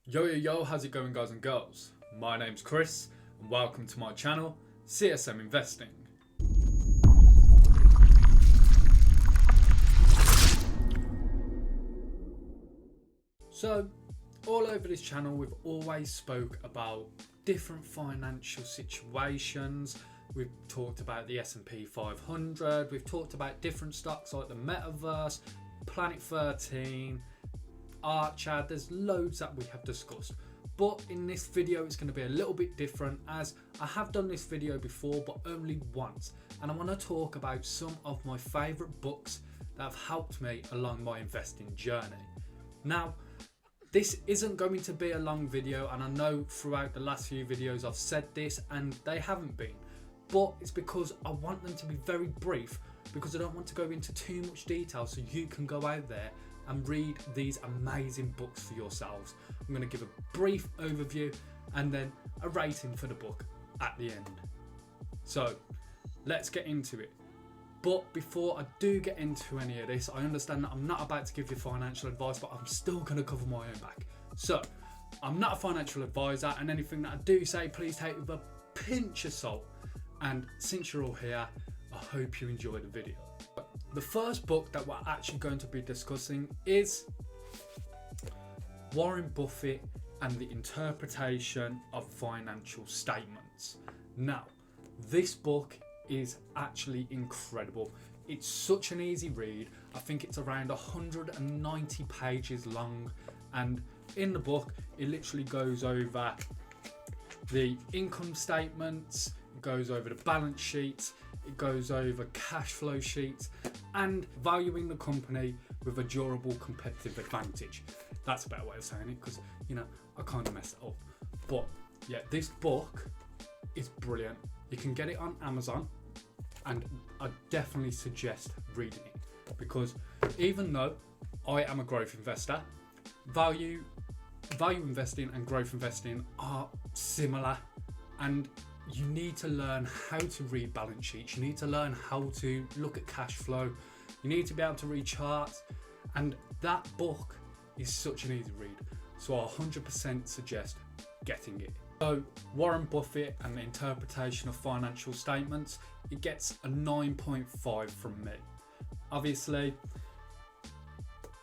Yo, how's it going, guys and girls? My name's Chris and welcome to my channel, CSM Investing. So, all over this channel we've always spoke about different financial situations. We've talked about the S&P 500, we've talked about different stocks like the Metaverse, Planet 13, Archer. There's loads that we have discussed, but in this video it's going to be a little bit different, as I have done this video before but only once, and I want to talk about some of my favourite books that have helped me along my investing journey. Now, this isn't going to be a long video, and I know throughout the last few videos I've said this and they haven't been, but it's because I want them to be very brief, because I don't want to go into too much detail, so you can go out there and read these amazing books for yourselves. I'm going to give a brief overview and then a rating for the book at the end. So let's get into it. But before I do get into any of this, I understand that I'm not about to give you financial advice, but I'm still going to cover my own back. So I'm not a financial advisor, and anything that I do say, please take it with a pinch of salt. And since you're all here, I hope you enjoy the video. The first book that we're actually going to be discussing is Warren Buffett and the Interpretation of Financial Statements. Now, this book is actually incredible. It's such an easy read. I think it's around 190 pages long, and in the book it literally goes over the income statements, it goes over the balance sheets, it goes over cash flow sheets, and valuing the company with a durable competitive advantage. That's a better way of saying it, because I kind of messed it up. But yeah, this book is brilliant. You can get it on Amazon, and I definitely suggest reading it, because even though I am a growth investor, value investing and growth investing are similar, and you need to learn how to read balance sheets, you need to learn how to look at cash flow, you need to be able to read charts, and that book is such an easy read. So I 100% suggest getting it. So Warren Buffett and the Interpretation of Financial Statements, it gets a 9.5 from me. Obviously,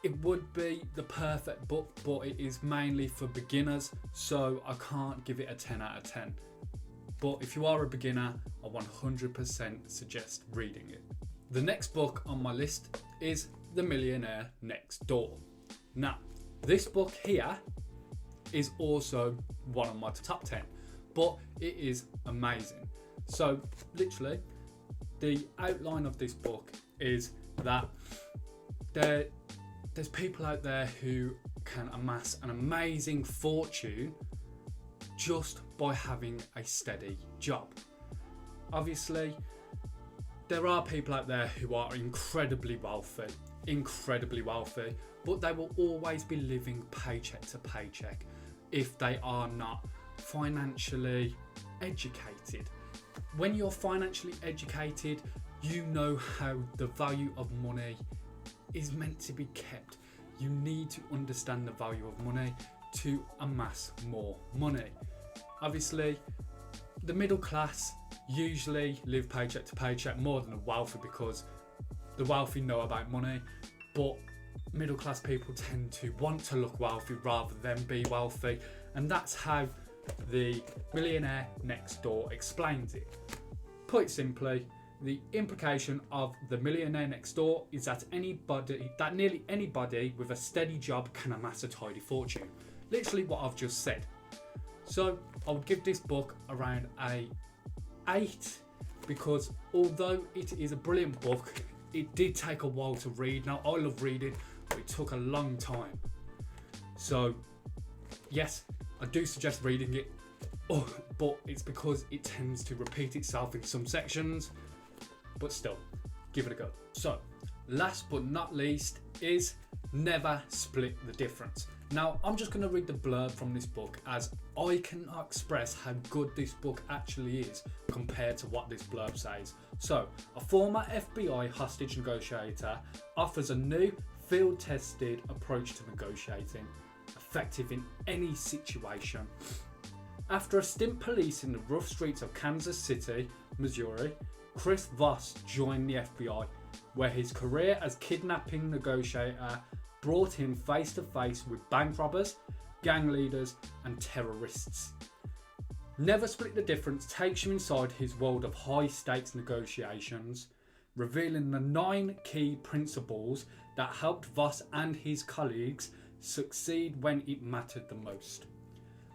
it would be the perfect book, but it is mainly for beginners, so I can't give it a 10 out of 10. But if you are a beginner, I 100% suggest reading it. The next book on my list is The Millionaire Next Door. Now, this book here is also one of my top 10, but it is amazing. So literally, the outline of this book is that there's people out there who can amass an amazing fortune just by having a steady job. Obviously, there are people out there who are incredibly wealthy, but they will always be living paycheck to paycheck if they are not financially educated. When you're financially educated, you know how the value of money is meant to be kept. You need to understand the value of money to amass more money. Obviously, the middle class usually live paycheck to paycheck more than the wealthy, because the wealthy know about money, but middle class people tend to want to look wealthy rather than be wealthy, and that's how the Millionaire Next Door explains it. Put it simply, the implication of the Millionaire Next Door is that nearly anybody with a steady job can amass a tidy fortune. Literally what I've just said. So I would give this book around a 8, because although it is a brilliant book, it did take a while to read. Now, I love reading, but it took a long time. So yes, I do suggest reading it, but it's because it tends to repeat itself in some sections, but still, give it a go. So last but not least is Never Split the Difference. Now, I'm just going to read the blurb from this book, as I cannot express how good this book actually is compared to what this blurb says. So, a former FBI hostage negotiator offers a new field-tested approach to negotiating. A effective in any situation. After a stint policing the rough streets of Kansas City, Missouri, Chris Voss joined the FBI, where his career as kidnapping negotiator brought him face to face with bank robbers, gang leaders and terrorists. Never Split the Difference takes you inside his world of high stakes negotiations, revealing the 9 key principles that helped Voss and his colleagues succeed when it mattered the most,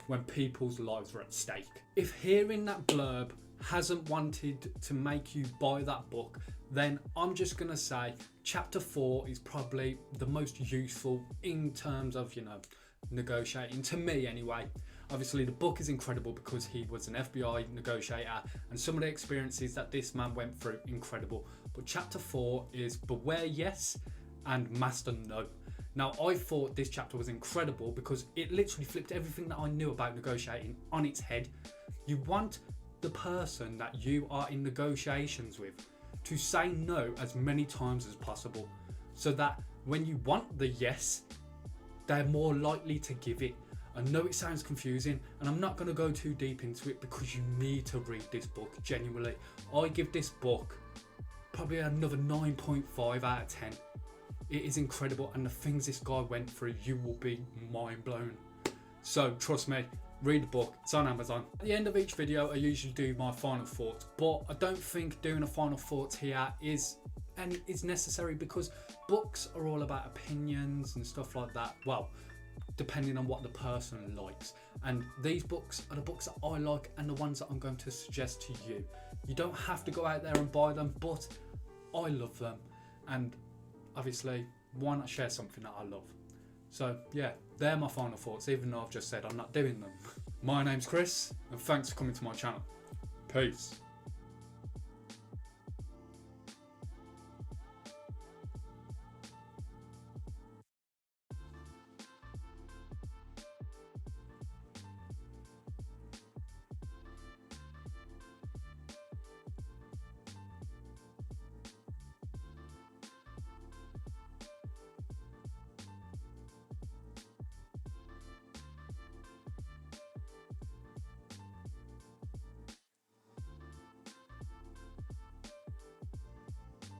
when people's lives were at stake. If hearing that blurb hasn't wanted to make you buy that book, then I'm just gonna say chapter 4 is probably the most useful in terms of, negotiating, to me anyway. Obviously the book is incredible because he was an FBI negotiator and some of the experiences that this man went through, incredible. But chapter 4 is Beware Yes and Master No. Now I thought this chapter was incredible because it literally flipped everything that I knew about negotiating on its head. You want the person that you are in negotiations with to say no as many times as possible, so that when you want the yes, they're more likely to give it. I know it sounds confusing and I'm not going to go too deep into it because you need to read this book. Genuinely, I give this book probably another 9.5 out of 10. It is incredible, and the things this guy went through, you will be mind blown. So trust me, read the book, it's on Amazon. At the end of each video I usually do my final thoughts, but I don't think doing a final thoughts here is necessary because books are all about opinions and stuff like that. Well, depending on what the person likes, and these books are the books that I like and the ones that I'm going to suggest to you. You don't have to go out there and buy them, but I love them, and obviously why not share something that I love? So yeah, they're my final thoughts, even though I've just said I'm not doing them. My name's Chris and thanks for coming to my channel. Peace.